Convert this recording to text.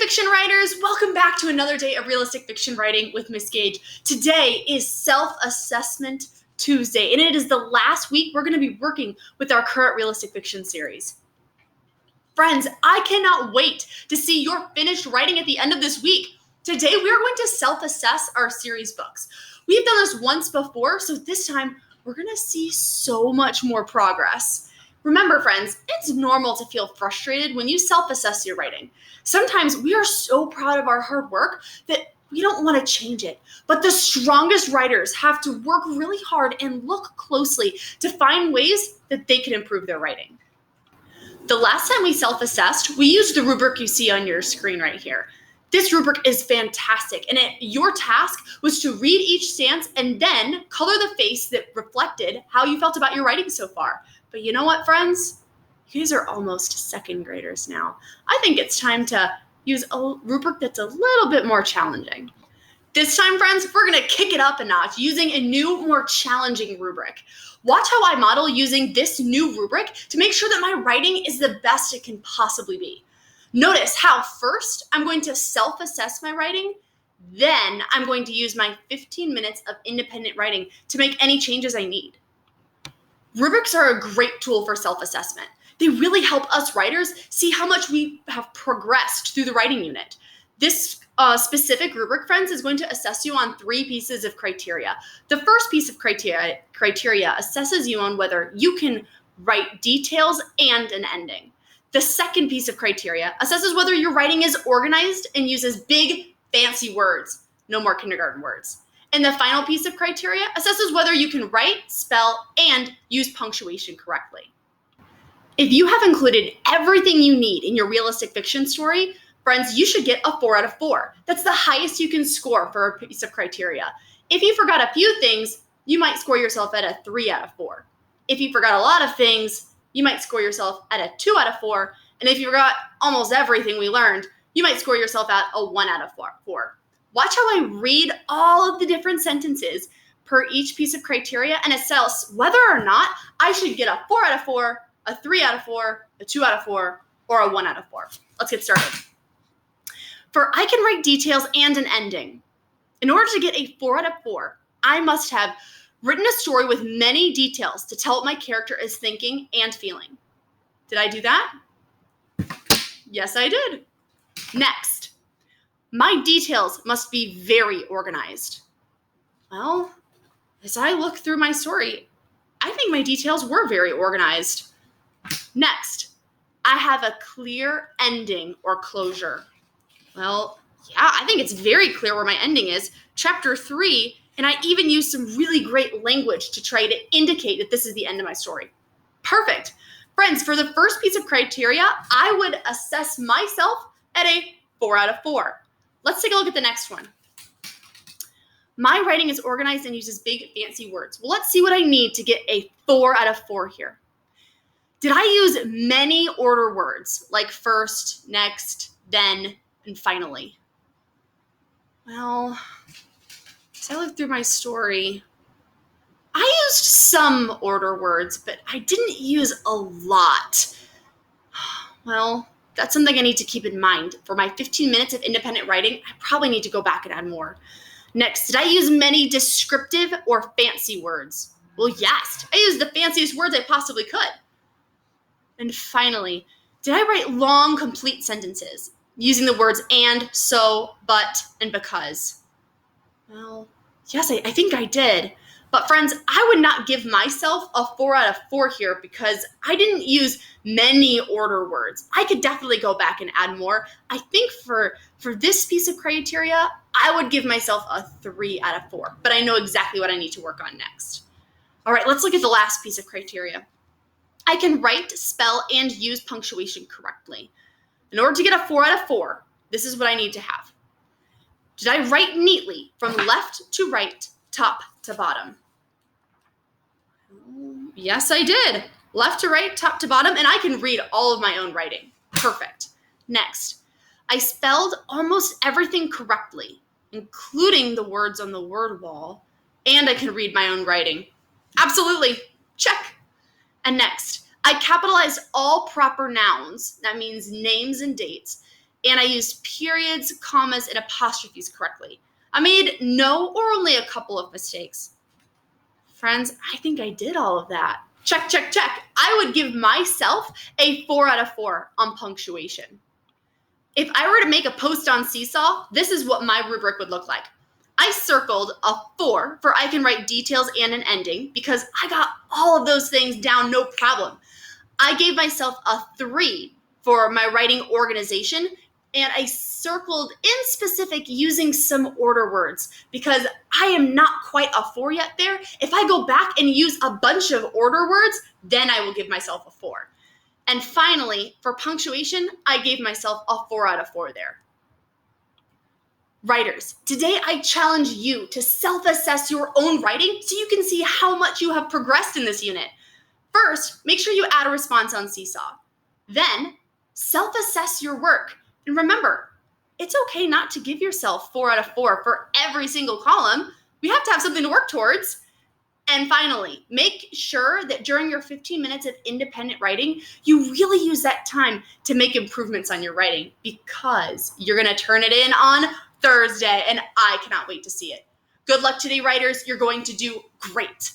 fiction writers, welcome back to another day of realistic fiction writing with Miss Gage. Today is Self-Assessment Tuesday, and it is the last week we're going to be working with our current realistic fiction series. Friends, I cannot wait to see your finished writing at the end of this week. Today we are going to self-assess our series books. We've done this once before, so this time we're going to see so much more progress. Remember, friends, it's normal to feel frustrated when you self-assess your writing. Sometimes we are so proud of our hard work that we don't want to change it. But the strongest writers have to work really hard and look closely to find ways that they can improve their writing. The last time we self-assessed, we used the rubric you see on your screen right here. This rubric is fantastic, and your task was to read each stance and then color the face that reflected how you felt about your writing so far. But you know what, friends? You guys are almost second graders now. I think it's time to use a rubric that's a little bit more challenging. This time, friends, we're going to kick it up a notch using a new, more challenging rubric. Watch how I model using this new rubric to make sure that my writing is the best it can possibly be. Notice how first I'm going to self-assess my writing, then I'm going to use my 15 minutes of independent writing to make any changes I need. Rubrics are a great tool for self-assessment. They really help us writers see how much we have progressed through the writing unit. This specific rubric, friends, is going to assess you on 3 pieces of criteria. The first piece of criteria assesses you on whether you can write details and an ending. The second piece of criteria assesses whether your writing is organized and uses big, fancy words. No more kindergarten words. And the final piece of criteria assesses whether you can write, spell, and use punctuation correctly. If you have included everything you need in your realistic fiction story, friends, you should get a 4 out of 4. That's the highest you can score for a piece of criteria. If you forgot a few things, you might score yourself at a 3 out of 4. If you forgot a lot of things, you might score yourself at a 2 out of 4. And if you forgot almost everything we learned, you might score yourself at a 1 out of 4. Watch how I read all of the different sentences per each piece of criteria and assess whether or not I should get a 4 out of 4, a 3 out of 4, a 2 out of 4, or a 1 out of 4. Let's get started. For I can write details and an ending. In order to get a 4 out of 4, I must have written a story with many details to tell what my character is thinking and feeling. Did I do that? Yes, I did. Next. My details must be very organized. Well, as I look through my story, I think my details were very organized. Next, I have a clear ending or closure. Well, yeah, I think it's very clear where my ending is. Chapter 3, and I even used some really great language to try to indicate that this is the end of my story. Perfect. Friends, for the first piece of criteria, I would assess myself at a 4 out of 4. Let's take a look at the next one. My writing is organized and uses big, fancy words. Well, let's see what I need to get a 4 out of 4 here. Did I use many order words like first, next, then, and finally? Well, as I look through my story, I used some order words, but I didn't use a lot. Well, that's something I need to keep in mind. For my 15 minutes of independent writing, I probably need to go back and add more. Next, did I use many descriptive or fancy words? Well, yes, I used the fanciest words I possibly could. And finally, did I write long, complete sentences using the words and, so, but, and because? Well, yes, I think I did. But friends, I would not give myself a 4 out of 4 here because I didn't use many order words. I could definitely go back and add more. I think for this piece of criteria, I would give myself a 3 out of 4, but I know exactly what I need to work on next. All right, let's look at the last piece of criteria. I can write, spell, and use punctuation correctly. In order to get a 4 out of 4, this is what I need to have. Did I write neatly from left to right, top to bottom? Yes, I did. Left to right, top to bottom, and I can read all of my own writing. Perfect. Next, I spelled almost everything correctly, including the words on the word wall, and I can read my own writing. Absolutely. Check. And next, I capitalized all proper nouns, that means names and dates, and I used periods, commas, and apostrophes correctly. I made no or only a couple of mistakes. Friends, I think I did all of that. Check, check, check. I would give myself a 4 out of 4 on punctuation. If I were to make a post on Seesaw, this is what my rubric would look like. I circled a 4 for I can write details and an ending because I got all of those things down no problem. I gave myself a 3 for my writing organization, and I circled in specific using some order words because I am not quite a 4 yet there. If I go back and use a bunch of order words, then I will give myself a 4. And finally, for punctuation, I gave myself a 4 out of 4 there. Writers, today I challenge you to self-assess your own writing so you can see how much you have progressed in this unit. First, make sure you add a response on Seesaw. Then, self-assess your work. And remember, it's okay not to give yourself 4 out of 4 for every single column. We have to have something to work towards. And finally, make sure that during your 15 minutes of independent writing, you really use that time to make improvements on your writing because you're going to turn it in on Thursday, and I cannot wait to see it. Good luck today, writers. You're going to do great.